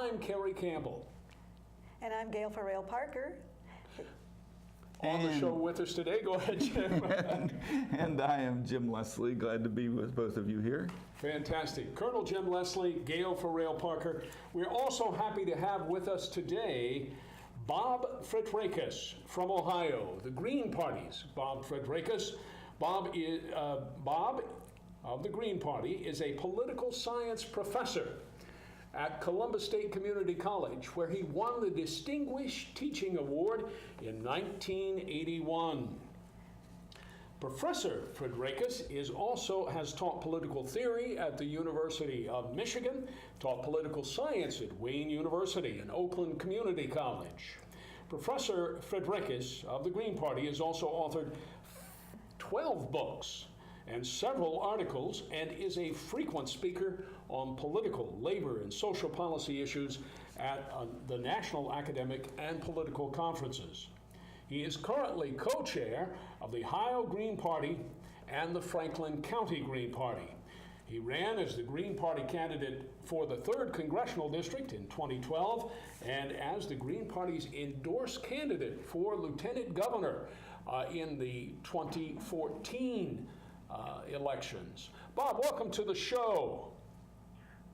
I'm Kerry Campbell. And I'm Gail Farrell Parker. On the show with us today, go ahead, Jim. and I am Jim Leslie. Glad to be with both of you here. Fantastic. Colonel Jim Leslie, Gail Farrell Parker. We're also happy to have with us today Bob Fitrakis from Ohio, the Green Party's Bob Fitrakis. Bob of the Green Party is a political science professor at Columbus State Community College, where he won the Distinguished Teaching Award in 1981. Professor Fitrakis has taught political theory at the University of Michigan, taught political science at Wayne University and Oakland Community College. Professor Fitrakis of the Green Party has also authored 12 books and several articles, and is a frequent speaker on political, labor, and social policy issues at the national academic and political conferences. He is currently co-chair of the Ohio Green Party and the Franklin County Green Party. He ran as the Green Party candidate for the 3rd Congressional District in 2012 and as the Green Party's endorsed candidate for Lieutenant Governor in the 2014 elections. Bob, welcome to the show.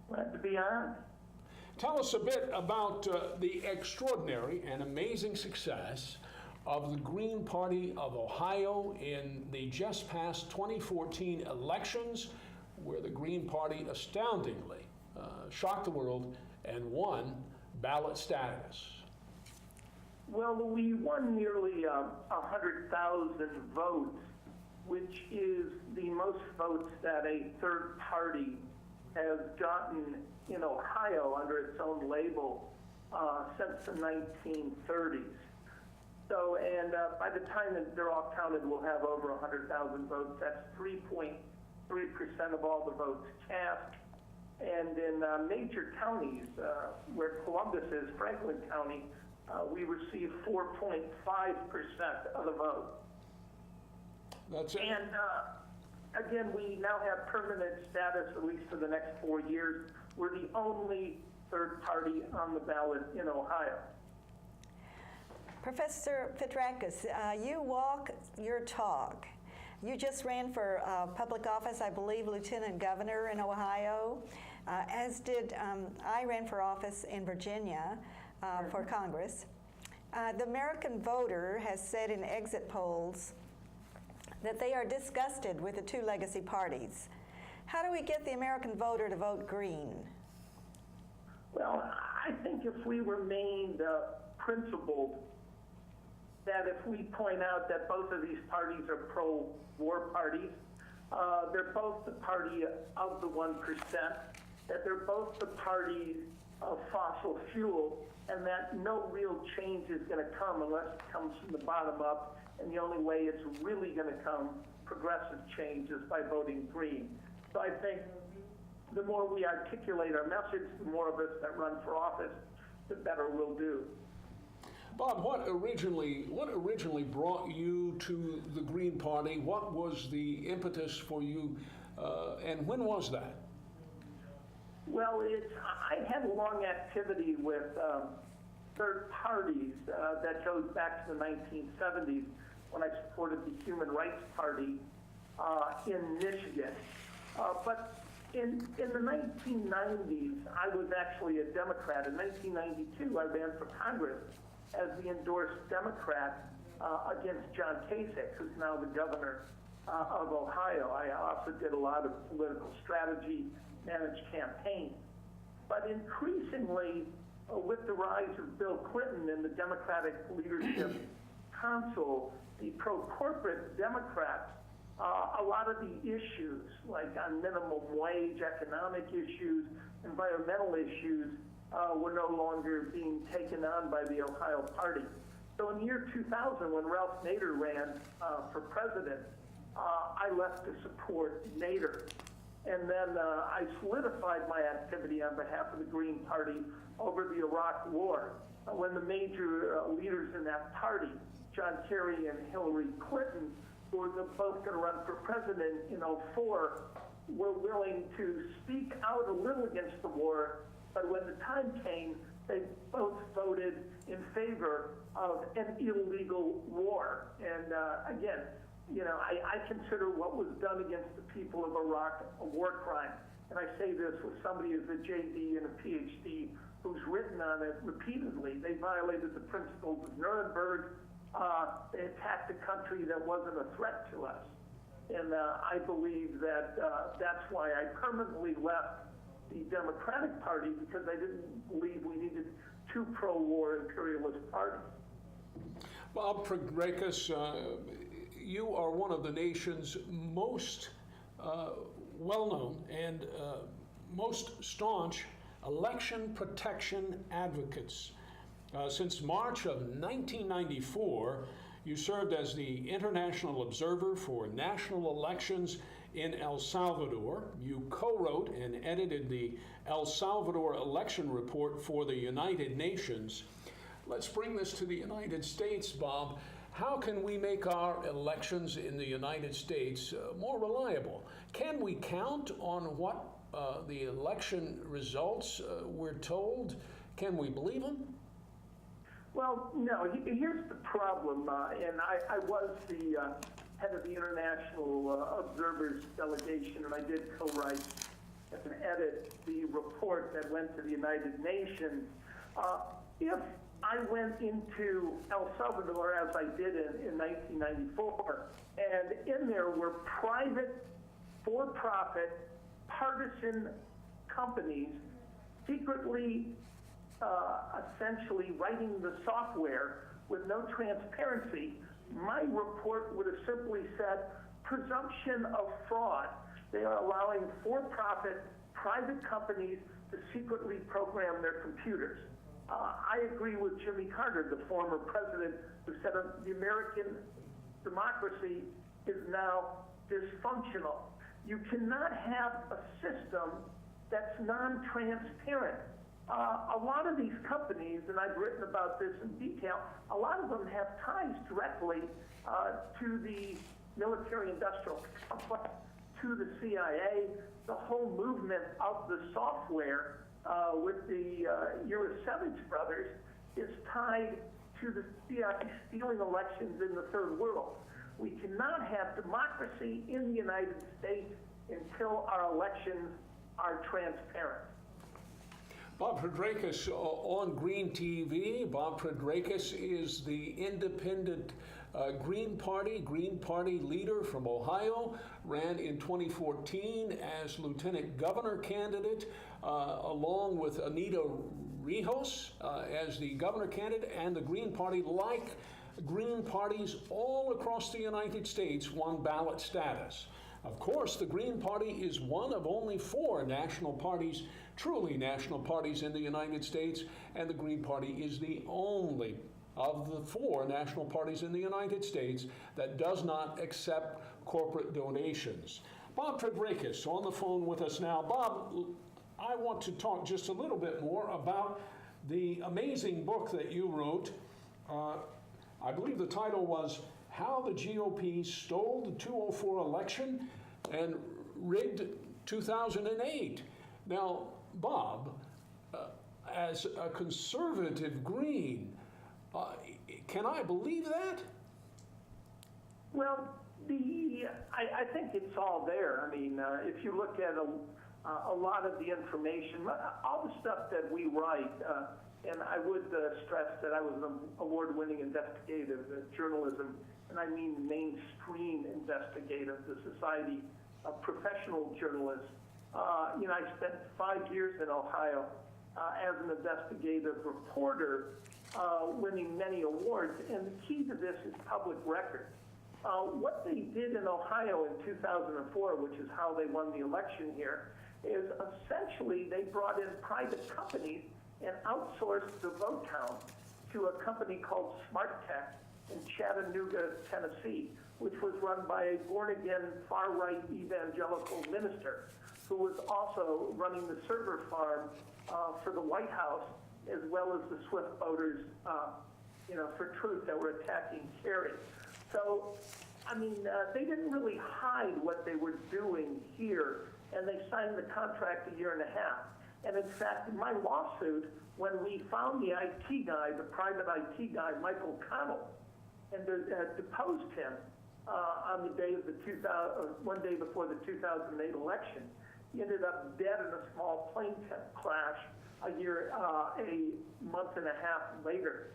Glad to be on. Tell us a bit about the extraordinary and amazing success of the Green Party of Ohio in the just past 2014 elections, where the Green Party astoundingly shocked the world and won ballot status. Well, we won nearly 100,000 votes, which is the most votes that a third party has gotten in Ohio under its own label since the 1930s. So, and by the time that they're all counted, we'll have over 100,000 votes. That's 3.3% of all the votes cast. And in major counties, where Columbus is, Franklin County, we receive 4.5% of the vote. That's it. And again, we now have permanent status, at least for the next 4 years. We're the only third party on the ballot in Ohio. Professor Fitrakis, you walk your talk. You just ran for public office, I believe, Lieutenant Governor in Ohio, as did I ran for office in Virginia for Congress. The American voter has said in exit polls that they are disgusted with the two legacy parties. How do we get the American voter to vote green? Well, I think if we remained principled, that if we point out that both of these parties are pro-war parties, they're both the party of the 1%, that they're both the party of fossil fuel, and that no real change is going to come unless it comes from the bottom up, and the only way it's really going to come, progressive change, is by voting green. So I think the more we articulate our message, the more of us that run for office, the better we'll do. Bob, what originally brought you to the Green Party? What was the impetus for you, and when was that? Well, I had a long activity with third parties that goes back to the 1970s when I supported the Human Rights Party in Michigan. But in the 1990s, I was actually a Democrat. In 1992, I ran for Congress as the endorsed Democrat against John Kasich, who's now the governor of Ohio. I also did a lot of political strategy, managed campaigns. But increasingly, with the rise of Bill Clinton in the Democratic Leadership Council, the pro-corporate Democrats, a lot of the issues, like on minimum wage, economic issues, environmental issues, were no longer being taken on by the Ohio Party. So in the year 2000, when Ralph Nader ran for president, I left to support Nader. And then I solidified my activity on behalf of the Green Party over the Iraq War, when the major leaders in that party, John Kerry and Hillary Clinton, who were both going to run for president in '04, were willing to speak out a little against the war But when the time came, they both voted in favor of an illegal war. And again, I consider what was done against the people of Iraq a war crime. And I say this with somebody who's a JD and a PhD who's written on it repeatedly. They violated the principles of Nuremberg. They attacked a country that wasn't a threat to us. And I believe that that's why I permanently left the Democratic Party, because I didn't believe we needed two pro-war imperialist parties. Bob Fitrakis, you are one of the nation's most well-known and most staunch election protection advocates. Since March of 1994, you served as the International Observer for National Elections in El Salvador. You co-wrote and edited the El Salvador Election Report for the United Nations. Let's bring this to the United States, Bob. How can we make our elections in the United States more reliable? Can we count on what the election results we're told? Can we believe them? Well, no. Here's the problem, and I was the head of the International Observers Delegation, and I did co-write and edit the report that went to the United Nations. If I went into El Salvador, as I did in 1994, and in there were private, for-profit, partisan companies secretly, essentially writing the software with no transparency, my report would have simply said presumption of fraud. They are allowing for-profit private companies to secretly program their computers. I agree with Jimmy Carter, the former president, who said the American democracy is now dysfunctional. You cannot have a system that's non-transparent. A lot of these companies, and I've written about this in detail, a lot of them have ties directly to the military-industrial complex, to the CIA. The whole movement of the software with the Eurosevich brothers is tied to the CIA stealing elections in the third world. We cannot have democracy in the United States until our elections are transparent. Bob Fitrakis on Green TV. Bob Fitrakis is the independent Green Party leader from Ohio, ran in 2014 as lieutenant governor candidate, along with Anita Rijos as the governor candidate, and the Green Party, like Green parties all across the United States, won ballot status. Of course, the Green Party is one of only 4 national parties, truly national parties in the United States, and the Green Party is the only of the 4 national parties in the United States that does not accept corporate donations. Bob Fitrakis on the phone with us now. Bob, I want to talk just a little bit more about the amazing book that you wrote. I believe the title was How the GOP Stole the 2004 Election and Rigged 2008. Now, Bob, as a conservative Green, can I believe that? Well, I think it's all there. I mean, if you look at a lot of the information, all the stuff that we write, and I would stress that I was an award-winning investigative journalism, and I mean mainstream investigative, the Society of Professional Journalists. I spent 5 years in Ohio as an investigative reporter, winning many awards, and the key to this is public record. What they did in Ohio in 2004, which is how they won the election here, is essentially they brought in private companies and outsourced the vote count to a company called Smart Tech in Chattanooga, Tennessee, which was run by a born-again, far-right evangelical minister who was also running the server farm for the White House, as well as the Swift voters, for truth that were attacking Kerry. So, I mean, they didn't really hide what they were doing here, and they signed the contract a year and a half. And in fact, in my lawsuit, when we found the IT guy, the private IT guy, Michael Connell, and deposed him on the day of the 1 day before the 2008 election, he ended up dead in a small plane crash a month and a half later.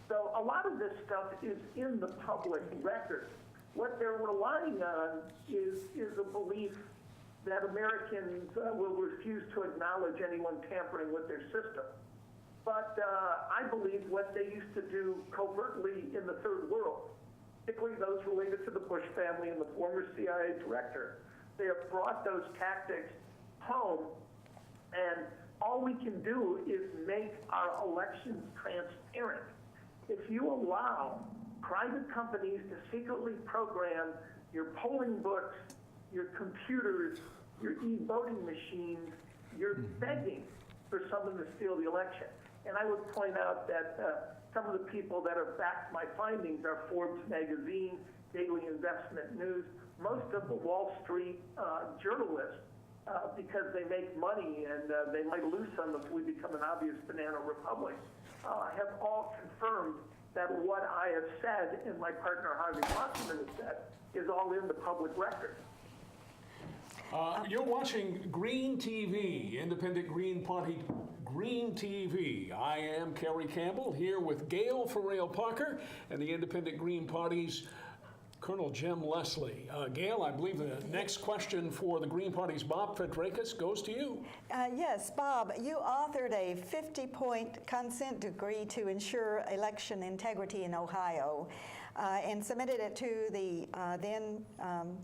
So a lot of this stuff is in the public record. What they're relying on is a belief that Americans will refuse to acknowledge anyone tampering with their system. But I believe what they used to do covertly in the third world, particularly those related to the Bush family and the former CIA director, they have brought those tactics home, and all we can do is make our elections transparent. If you allow private companies to secretly program your polling books, your computers, your e-voting machines, you're begging for someone to steal the election. And I would point out that some of the people that have backed my findings are Forbes magazine, Daily Investment News, most of the Wall Street journalists, because they make money and they might lose some if we become an obvious banana republic, have all confirmed that what I have said and my partner Harvey Wasserman has said is all in the public record. You're watching Green TV, Independent Green Party Green TV. I am Kerry Campbell here with Gail Farrell-Parker and the Independent Green Party's Colonel Jim Leslie. Gail, I believe the next question for the Green Party's Bob Fitrakis goes to you. Yes, Bob, you authored a 50-point consent decree to ensure election integrity in Ohio and submitted it to the then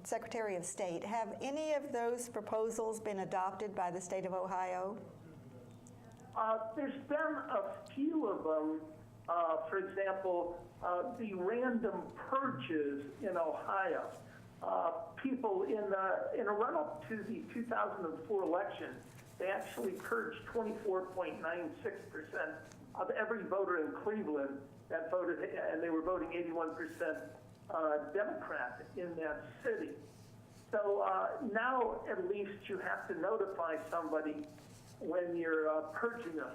Secretary of State. Have any of those proposals been adopted by the state of Ohio? There's been a few of them. For example, the random purges in Ohio. People in a run-up to the 2004 election, they actually purged 24.96% of every voter in Cleveland that voted, and they were voting 81% Democrat in that city. So now at least you have to notify somebody when you're purging them.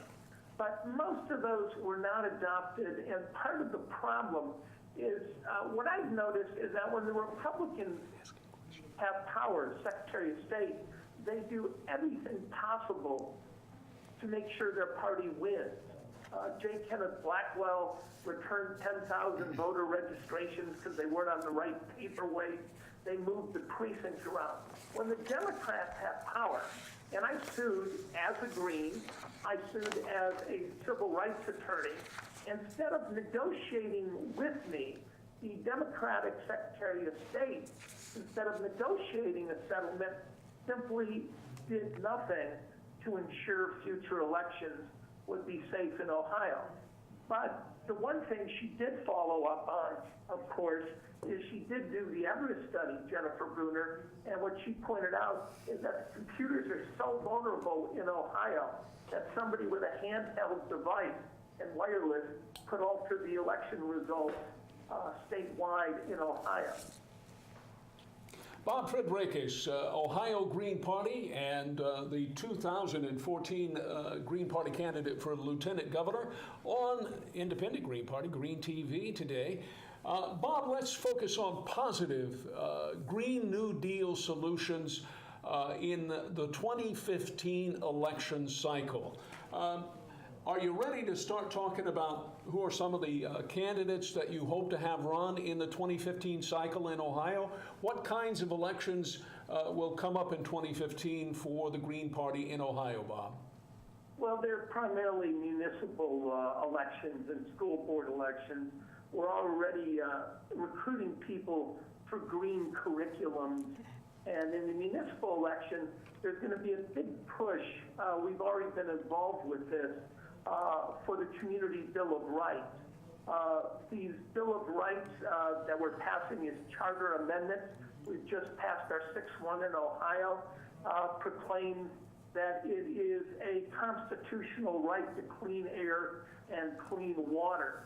But most of those were not adopted, and part of the problem is what I've noticed is that when the Republicans have power, Secretary of State, they do everything possible to make sure their party wins. J. Kenneth Blackwell returned 10,000 voter registrations because they weren't on the right paperweight. They moved the precincts around. When the Democrats have power, and I sued as a Green, I sued as a civil rights attorney. Instead of negotiating with me, the Democratic Secretary of State, instead of negotiating a settlement, simply did nothing to ensure future elections would be safe in Ohio. But the one thing she did follow up on, of course, is she did do the Everest study, Jennifer Bruner, and what she pointed out is that computers are so vulnerable in Ohio that somebody with a handheld device and wireless could alter the election results statewide in Ohio. Bob Fitrakis, Ohio Green Party and the 2014 Green Party candidate for Lieutenant Governor on Independent Green Party, Green TV today. Bob, let's focus on positive Green New Deal solutions in the 2015 election cycle. Are you ready to start talking about who are some of the candidates that you hope to have run in the 2015 cycle in Ohio? What kinds of elections will come up in 2015 for the Green Party in Ohio, Bob? Well, they're primarily municipal elections and school board elections. We're already recruiting people for green curriculums. And in the municipal election, there's going to be a big push. We've already been involved with this for the Community Bill of Rights. These Bill of Rights that we're passing is charter amendments. We've just passed our 6th one in Ohio, proclaims that it is a constitutional right to clean air and clean water.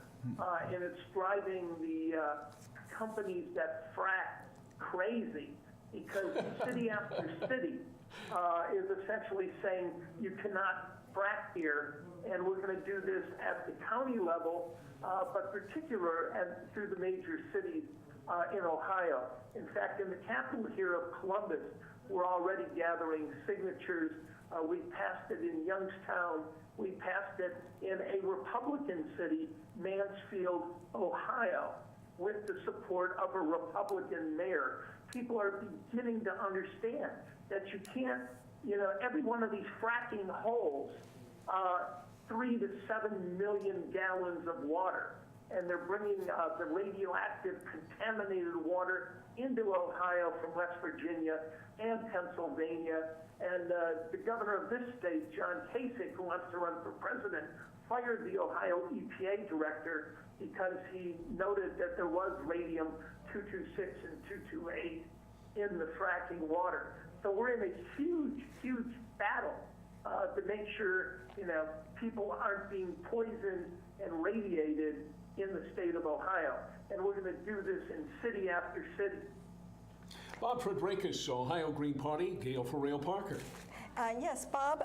And it's driving the companies that frack crazy because city after city is essentially saying you cannot frack here, and we're going to do this at the county level, but particular and through the major cities in Ohio. In fact, in the capital here of Columbus, we're already gathering signatures. We passed it in Youngstown. We passed it in a Republican city, Mansfield, Ohio, with the support of a Republican mayor. People are beginning to understand that you can't, every one of these fracking holes, 3 to 7 million gallons of water, and they're bringing the radioactive contaminated water into Ohio from West Virginia and Pennsylvania. And the governor of this state, John Kasich, who wants to run for president, fired the Ohio EPA director because he noted that there was radium-226 and 228 in the fracking water. So we're in a huge, huge battle to make sure, people aren't being poisoned and radiated in the state of Ohio. And we're going to do this in city after city. Bob Fitrakis, Ohio Green Party, Gail Farrell Parker. Yes, Bob,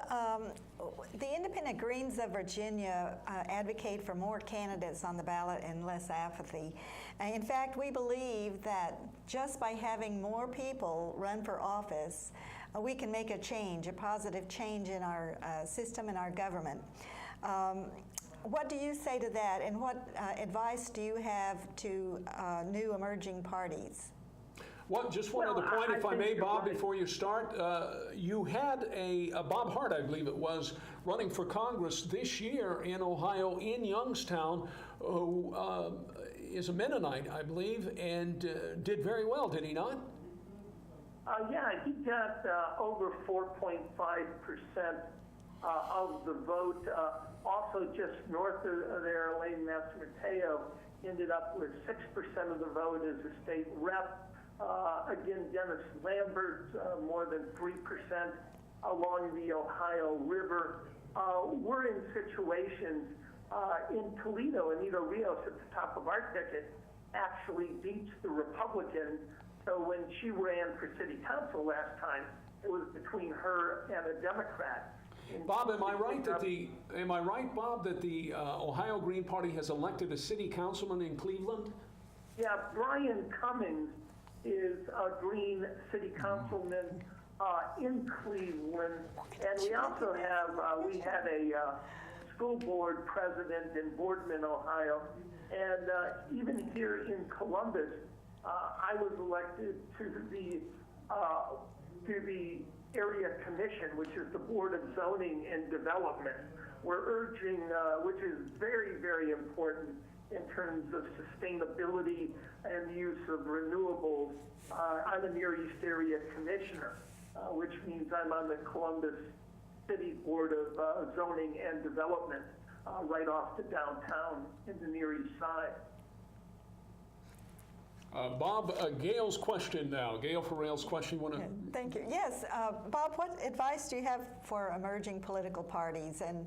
the Independent Greens of Virginia advocate for more candidates on the ballot and less apathy. In fact, we believe that just by having more people run for office, we can make a change, a positive change in our system and our government. What do you say to that, and what advice do you have to new emerging parties? Well, just one other point, if I may, Bob, before you start. You had a Bob Hart, I believe it was, running for Congress this year in Ohio, in Youngstown, who is a Mennonite, I believe, and did very well, did he not? Yeah, he got over 4.5% of the vote. Also, just north of there, Elaine Mateo ended up with 6% of the vote as a state rep. Again, Dennis Lambert, more than 3% along the Ohio River. We're in situations in Toledo, Anita Rios at the top of our ticket actually beats the Republican. So when she ran for city council last time, it was between her and a Democrat. Bob, am I right, Bob, that the Ohio Green Party has elected a city councilman in Cleveland? Yeah, Brian Cummings is a Green city councilman in Cleveland, and we also have we had a school board president in Boardman, Ohio, and even here in Columbus, I was elected to the area commission, which is the Board of Zoning and Development. We're urging, which is very, very important in terms of sustainability and the use of renewables. I'm a Near East Area Commissioner, which means I'm on the Columbus City Board of Zoning and Development, right off the downtown in the Near East Side. Bob, Gail's question now. Gail Farrell's question. Thank you. Yes, Bob, what advice do you have for emerging political parties? And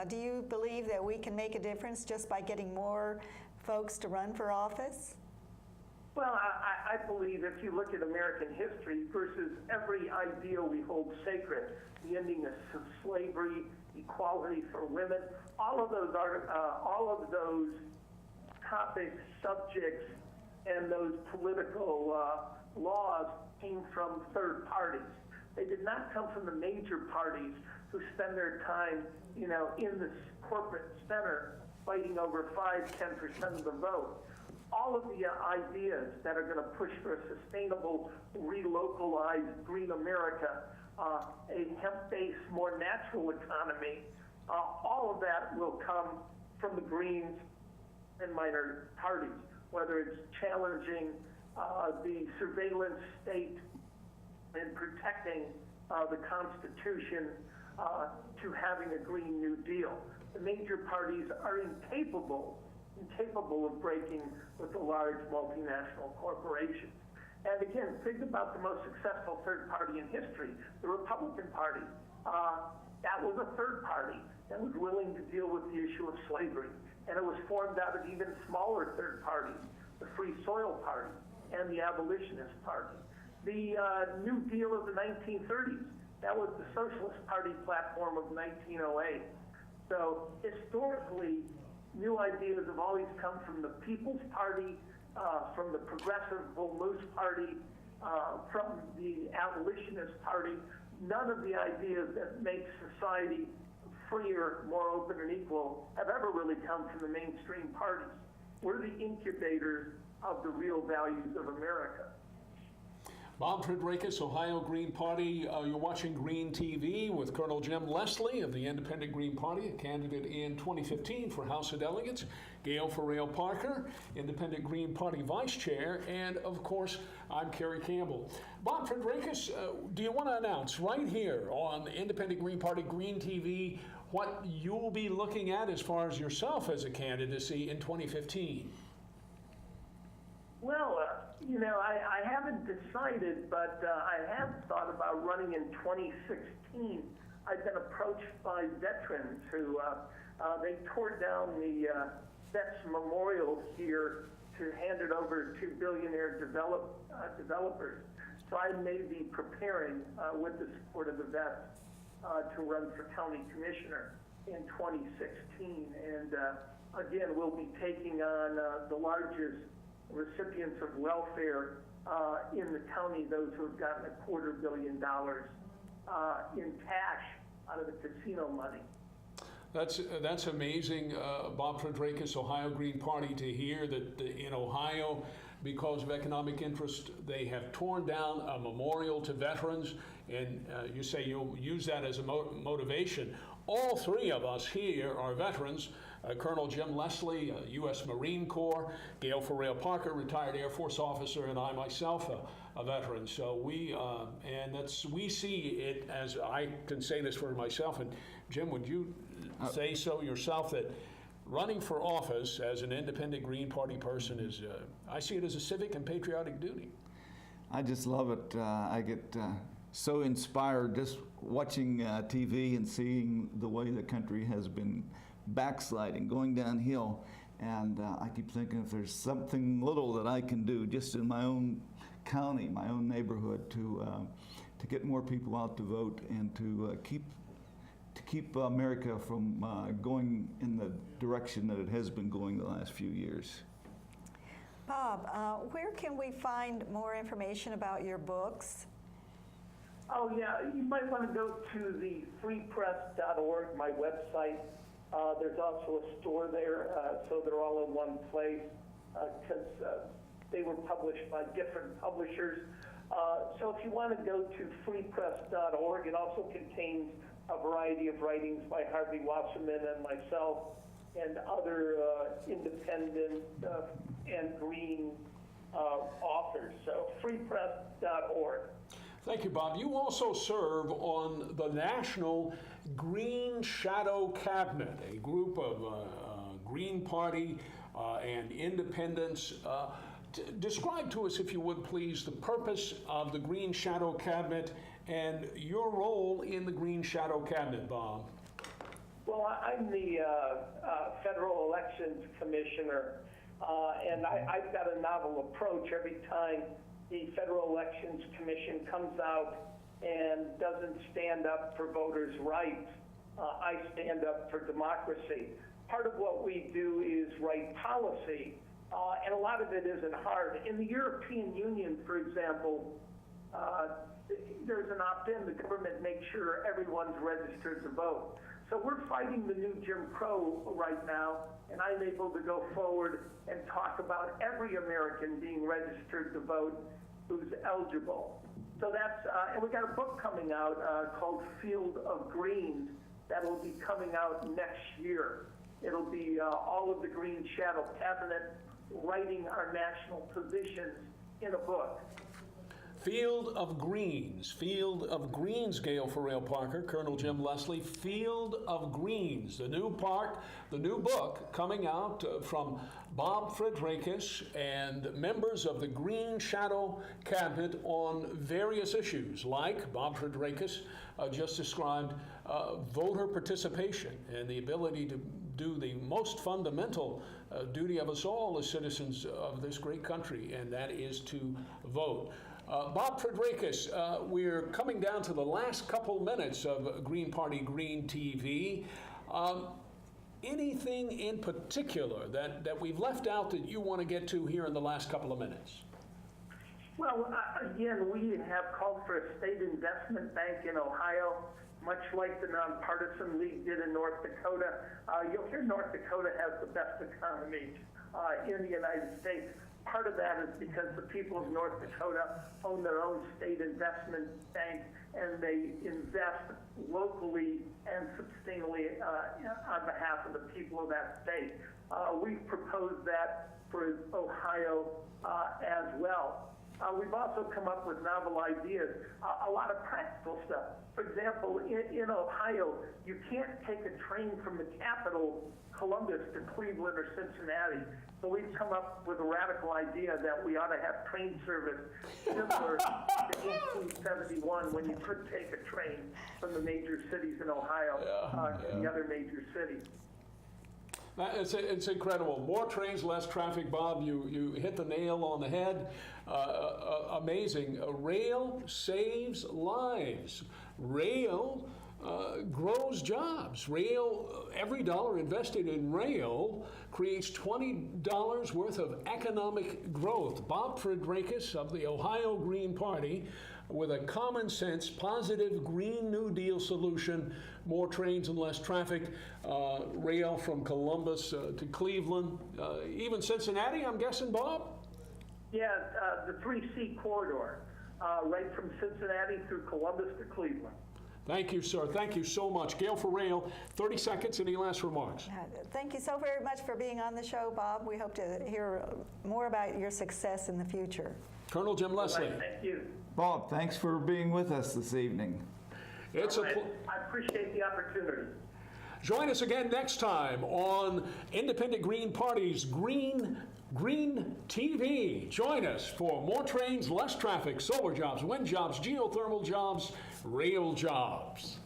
do you believe that we can make a difference just by getting more folks to run for office? Well, I believe if you look at American history versus every ideal we hold sacred, the ending of slavery, equality for women, all of those topics, subjects, and those political laws came from third parties. They did not come from the major parties who spend their time, in the corporate center fighting over 5-10% of the vote. All of the ideas that are going to push for a sustainable, relocalized green America, a hemp-based, more natural economy, all of that will come from the Greens and minor parties, whether it's challenging the surveillance state and protecting the Constitution to having a Green New Deal. The major parties are incapable of breaking with the large multinational corporations. And again, think about the most successful third party in history, the Republican Party. That was a third party that was willing to deal with the issue of slavery. And it was formed out of even smaller third parties, the Free Soil Party and the Abolitionist Party. The New Deal of the 1930s That was the Socialist Party platform of 1908. So historically, new ideas have always come from the People's Party, from the Progressive Bull Moose Party, from the Abolitionist Party. None of the ideas that make society freer, more open, and equal have ever really come from the mainstream parties. We're the incubators of the real values of America. Bob Fitrakis, Ohio Green Party. You're watching Green TV with Colonel Jim Leslie of the Independent Green Party, a candidate in 2015 for House of Delegates. Gail Farrell Parker, Independent Green Party Vice Chair. And, of course, I'm Kerry Campbell. Bob Fitrakis, do you want to announce right here on Independent Green Party, Green TV, what you'll be looking at as far as yourself as a candidacy in 2015? Well, I haven't decided, but I have thought about running in 2016. I've been approached by veterans who, they tore down the Vets Memorial here to hand it over to billionaire developers. So I may be preparing, with the support of the vets, to run for county commissioner in 2016. And again, we'll be taking on the largest recipients of welfare in the county, those who have gotten $250 million in cash out of the casino money. That's amazing, Bob Fitrakis, Ohio Green Party, to hear that in Ohio, because of economic interest, they have torn down a memorial to veterans, and you say you'll use that as a motivation. All three of us here are veterans. Colonel Jim Leslie, U.S. Marine Corps, Gail Farrell Parker, retired Air Force officer, and I myself, a veteran. So we see it as, I can say this for myself, and Jim, would you say so yourself, that running for office as an independent Green Party person is, I see it as a civic and patriotic duty. I just love it. I get so inspired just watching TV and seeing the way the country has been backsliding, going downhill. And I keep thinking, if there's something little that I can do just in my own county, my own neighborhood, to get more people out to vote and to keep America from going in the direction that it has been going the last few years. Bob, where can we find more information about your books? Oh, yeah, you might want to go to the freepress.org, my website. There's also a store there, so they're all in one place, because they were published by different publishers. So if you want to go to freepress.org, it also contains a variety of writings by Harvey Wasserman and myself and other independent and green authors. So freepress.org. Thank you, Bob. You also serve on the National Green Shadow Cabinet, a group of Green Party and independents. Describe to us, if you would please, the purpose of the Green Shadow Cabinet and your role in the Green Shadow Cabinet, Bob. Well, I'm the Federal Elections Commissioner, and I've got a novel approach. Every time the Federal Elections Commission comes out and doesn't stand up for voters' rights, I stand up for democracy. Part of what we do is write policy, and a lot of it isn't hard. In the European Union, for example, there's an opt-in. The government makes sure everyone's registered to vote. So we're fighting the new Jim Crow right now, and I'm able to go forward and talk about every American being registered to vote who's eligible. So that's, and we got a book coming out called Field of Greens that will be coming out next year. It'll be all of the Green Shadow Cabinet writing our national positions in a book. Field of Greens, Gail Farrell Parker, Colonel Jim Leslie, Field of Greens, the new book coming out from Bob Fitrakis and members of the Green Shadow Cabinet on various issues, like Bob Fitrakis just described, voter participation and the ability to do the most fundamental duty of us all as citizens of this great country, and that is to vote. Bob Fitrakis, we're coming down to the last couple minutes of Green Party Green TV. Anything in particular that we've left out that you want to get to here in the last couple of minutes? Well, again, we have called for a state investment bank in Ohio, much like the Nonpartisan League did in North Dakota. You'll hear North Dakota has the best economy in the United States. Part of that is because the people of North Dakota own their own state investment bank, and they invest locally and substantially on behalf of the people of that state. We've proposed that for Ohio as well. We've also come up with novel ideas, a lot of practical stuff. For example, in Ohio, you can't take a train from the capital, Columbus, to Cleveland or Cincinnati. So we've come up with a radical idea that we ought to have train service similar to 1871, when you could take a train from the major cities in Ohio to the other major cities. It's incredible. More trains, less traffic, Bob. You hit the nail on the head. Amazing. Rail saves lives. Rail grows jobs. Rail, every dollar invested in rail creates $20 worth of economic growth. Bob Fitrakis of the Ohio Green Party with a common sense, positive Green New Deal solution, more trains and less traffic, rail from Columbus to Cleveland, even Cincinnati, I'm guessing, Bob? Yeah, the 3C corridor, right from Cincinnati through Columbus to Cleveland. Thank you, sir. Thank you so much. Gail for Rail, 30 seconds. Any last remarks? Thank you so very much for being on the show, Bob. We hope to hear more about your success in the future. Colonel Jim Leslie. Right, thank you. Bob, thanks for being with us this evening. It's All right. I appreciate the opportunity. Join us again next time on Independent Green Party's Green TV. Join us for more trains, less traffic, solar jobs, wind jobs, geothermal jobs, rail jobs.